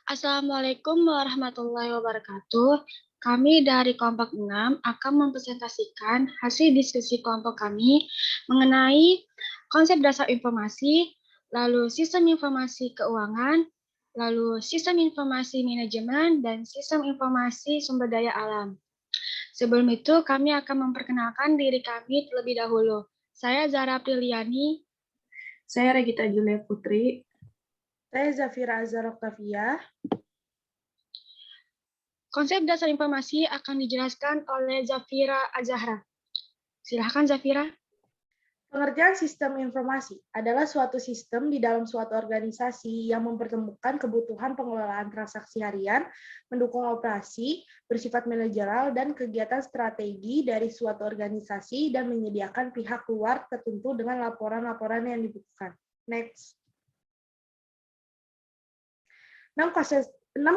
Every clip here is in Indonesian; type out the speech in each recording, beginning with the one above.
Assalamualaikum warahmatullahi wabarakatuh. Kami dari kelompok 6 akan mempresentasikan hasil diskusi kelompok kami mengenai konsep dasar informasi, lalu sistem informasi keuangan, lalu sistem informasi manajemen, dan sistem informasi sumber daya alam. Sebelum itu, kami akan memperkenalkan diri kami terlebih dahulu. Saya Zara Priliani. Saya Regita Julia Putri. Saya Zafira Azhar Oktavia. Konsep dasar informasi akan dijelaskan oleh Zafira Azahra. Silahkan Zafira. Pengertian sistem informasi adalah suatu sistem di dalam suatu organisasi yang mempertemukan kebutuhan pengelolaan transaksi harian, mendukung operasi, bersifat manajerial, dan kegiatan strategi dari suatu organisasi dan menyediakan pihak luar tertentu dengan laporan-laporan yang dibutuhkan. Next. 6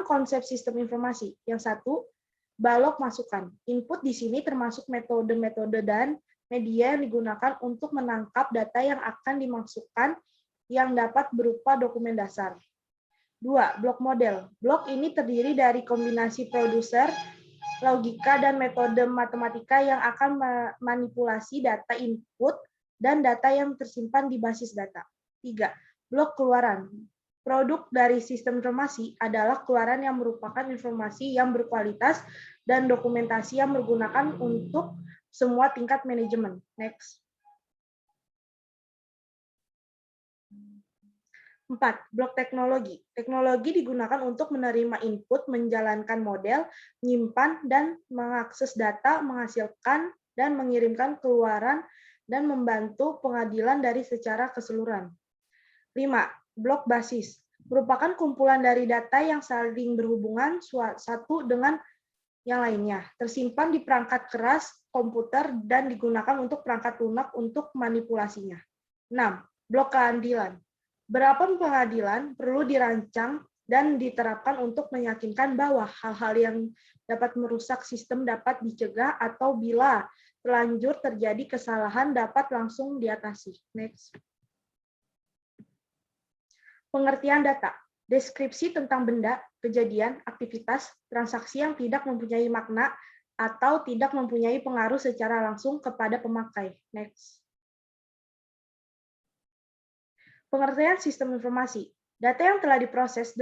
konsep sistem informasi. Yang satu, balok masukan. Input di sini termasuk metode-metode dan media yang digunakan untuk menangkap data yang akan dimasukkan yang dapat berupa dokumen dasar. 2. Blok model. Blok ini terdiri dari kombinasi produser, logika, dan metode matematika yang akan memanipulasi data input dan data yang tersimpan di basis data. 3. Blok keluaran. Produk dari sistem informasi adalah keluaran yang merupakan informasi yang berkualitas dan dokumentasi yang digunakan untuk semua tingkat manajemen. Next. 4. Blok teknologi. Teknologi digunakan untuk menerima input, menjalankan model, menyimpan dan mengakses data, menghasilkan dan mengirimkan keluaran, dan membantu pengadilan dari secara keseluruhan. 5. Blok basis. Merupakan kumpulan dari data yang saling berhubungan satu dengan yang lainnya, tersimpan di perangkat keras, komputer, dan digunakan untuk perangkat lunak untuk manipulasinya. 6. Blok keadilan. Berapa pengadilan perlu dirancang dan diterapkan untuk meyakinkan bahwa hal-hal yang dapat merusak sistem dapat dicegah atau bila terlanjur terjadi kesalahan dapat langsung diatasi. Next. Pengertian data. Deskripsi tentang benda, kejadian, aktivitas, transaksi yang tidak mempunyai makna atau tidak mempunyai pengaruh secara langsung kepada pemakai. Next. Pengertian sistem informasi. Data yang telah diproses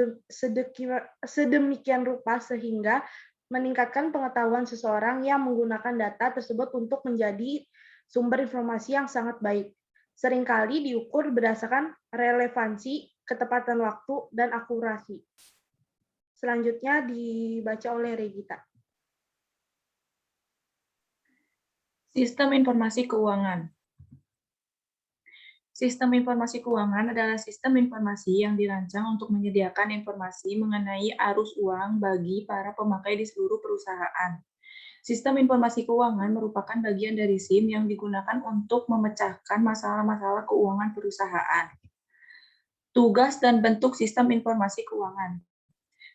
sedemikian rupa sehingga meningkatkan pengetahuan seseorang yang menggunakan data tersebut untuk menjadi sumber informasi yang sangat baik. Seringkali diukur berdasarkan relevansi, ketepatan waktu, dan akurasi. Selanjutnya dibaca oleh Regita. Sistem informasi keuangan. Sistem informasi keuangan adalah sistem informasi yang dirancang untuk menyediakan informasi mengenai arus uang bagi para pemakai di seluruh perusahaan. Sistem informasi keuangan merupakan bagian dari SIM yang digunakan untuk memecahkan masalah-masalah keuangan perusahaan. Tugas dan bentuk sistem informasi keuangan.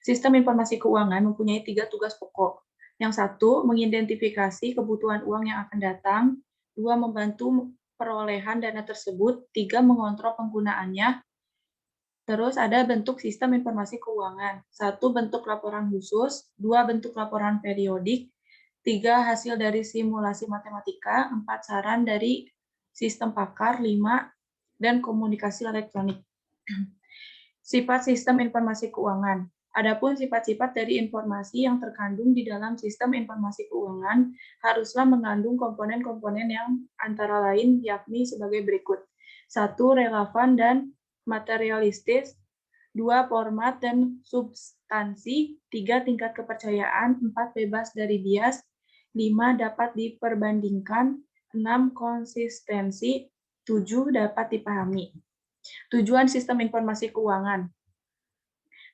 Sistem informasi keuangan mempunyai 3 tugas pokok. Yang satu, mengidentifikasi kebutuhan uang yang akan datang. 2, membantu perolehan dana tersebut. 3, mengontrol penggunaannya. Terus ada bentuk sistem informasi keuangan. 1, bentuk laporan khusus. 2, bentuk laporan periodik. 3, hasil dari simulasi matematika. 4, saran dari sistem pakar. 5, dan komunikasi elektronik. Sifat sistem informasi keuangan. Adapun sifat-sifat dari informasi yang terkandung di dalam sistem informasi keuangan haruslah mengandung komponen-komponen yang antara lain yakni sebagai berikut. 1, relevan dan materialistis. 2, format dan substansi. 3, tingkat kepercayaan. 4, bebas dari bias. 5, dapat diperbandingkan. 6, konsistensi. 7, dapat dipahami. Tujuan sistem informasi keuangan.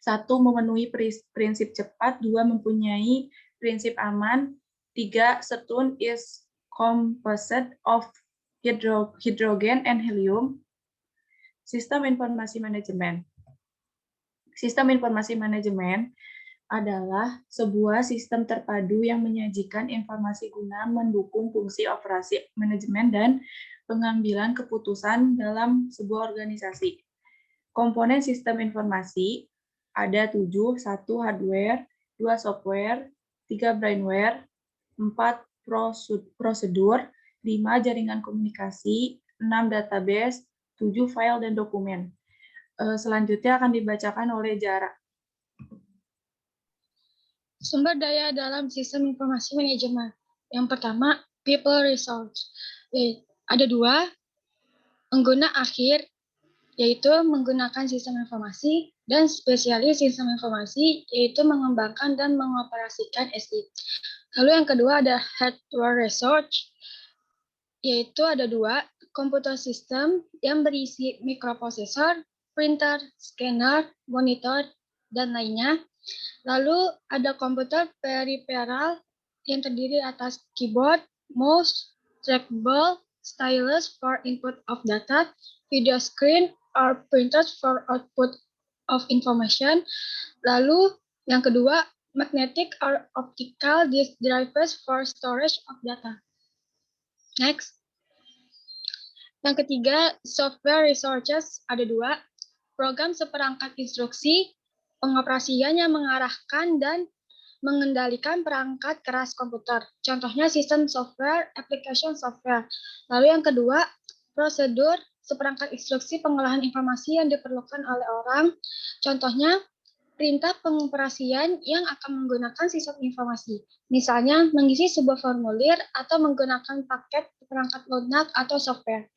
1, memenuhi prinsip cepat. 2, mempunyai prinsip aman. 3, certain is composite of hydrogen and helium. Sistem informasi manajemen. Sistem informasi manajemen adalah sebuah sistem terpadu yang menyajikan informasi guna mendukung fungsi operasi manajemen dan pengambilan keputusan dalam sebuah organisasi. Komponen sistem informasi Ada 7, 1 hardware, 2 software, 3 brainware, 4 prosedur, 5 jaringan komunikasi, 6 database, 7 file dan dokumen. Selanjutnya akan dibacakan oleh Jara. Sumber daya dalam sistem informasi manajemen. Yang pertama, people resource. Ada 2, pengguna akhir, yaitu menggunakan sistem informasi, dan spesialis sistem informasi, yaitu mengembangkan dan mengoperasikan SI. Lalu yang kedua ada hardware research, yaitu ada 2, komputer sistem yang berisi mikroprosesor, printer, scanner, monitor, dan lainnya. Lalu ada komputer peripheral yang terdiri atas keyboard, mouse, trackball, stylus for input of data, video screen, or printers for output of information. Lalu yang kedua, magnetic or optical disk drivers for storage of data. Next. Yang ketiga, software resources ada 2, program seperangkat instruksi, pengoperasiannya mengarahkan dan mengendalikan perangkat keras komputer. Contohnya sistem software, application software. Lalu yang kedua, prosedur seperangkat instruksi pengolahan informasi yang diperlukan oleh orang. Contohnya perintah pengoperasian yang akan menggunakan sistem informasi. Misalnya mengisi sebuah formulir atau menggunakan paket perangkat lunak atau software.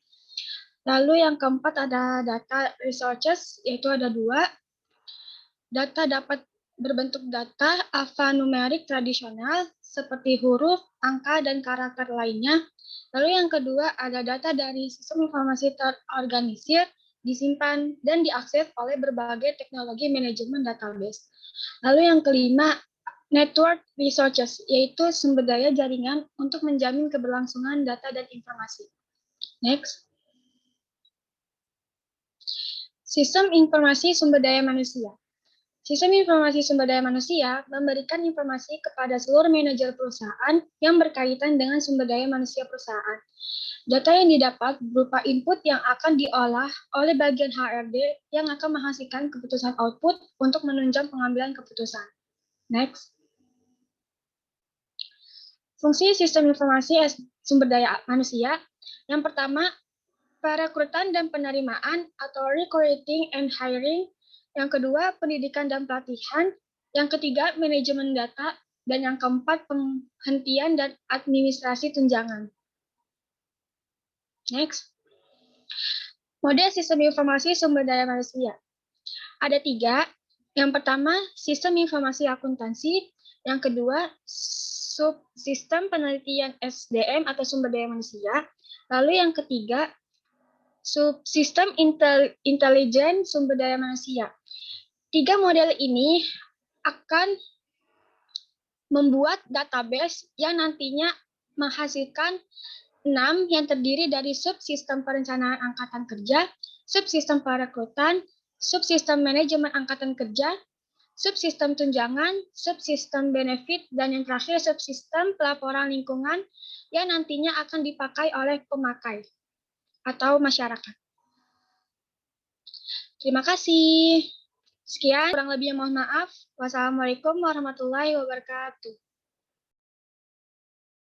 Lalu yang keempat ada data resources, yaitu ada 2. Data dapat berbentuk data alfanumerik tradisional seperti huruf, angka, dan karakter lainnya. Lalu yang kedua ada data dari sistem informasi terorganisir, disimpan, dan diakses oleh berbagai teknologi manajemen database. Lalu yang kelima, network resources, yaitu sumber daya jaringan untuk menjamin keberlangsungan data dan informasi. Next. Sistem informasi sumber daya manusia. Sistem informasi sumber daya manusia memberikan informasi kepada seluruh manajer perusahaan yang berkaitan dengan sumber daya manusia perusahaan. Data yang didapat berupa input yang akan diolah oleh bagian HRD yang akan menghasilkan keputusan output untuk menunjang pengambilan keputusan. Next. Fungsi sistem informasi sumber daya manusia. Yang pertama, perekrutan dan penerimaan atau recruiting and hiring. Yang kedua, pendidikan dan pelatihan. Yang ketiga, manajemen data. Dan yang keempat, penghentian dan administrasi tunjangan. Next. Model sistem informasi sumber daya manusia. Ada 3. Yang pertama, sistem informasi akuntansi. Yang kedua, subsistem penelitian SDM atau sumber daya manusia. Lalu yang ketiga, subsistem intelijen sumber daya manusia. 3 model ini akan membuat database yang nantinya menghasilkan 6 yang terdiri dari subsistem perencanaan angkatan kerja, subsistem perekrutan, subsistem manajemen angkatan kerja, subsistem tunjangan, subsistem benefit, dan yang terakhir subsistem pelaporan lingkungan yang nantinya akan dipakai oleh pemakai atau masyarakat. Terima kasih. Sekian, kurang lebihnya mohon maaf. Wassalamualaikum warahmatullahi wabarakatuh.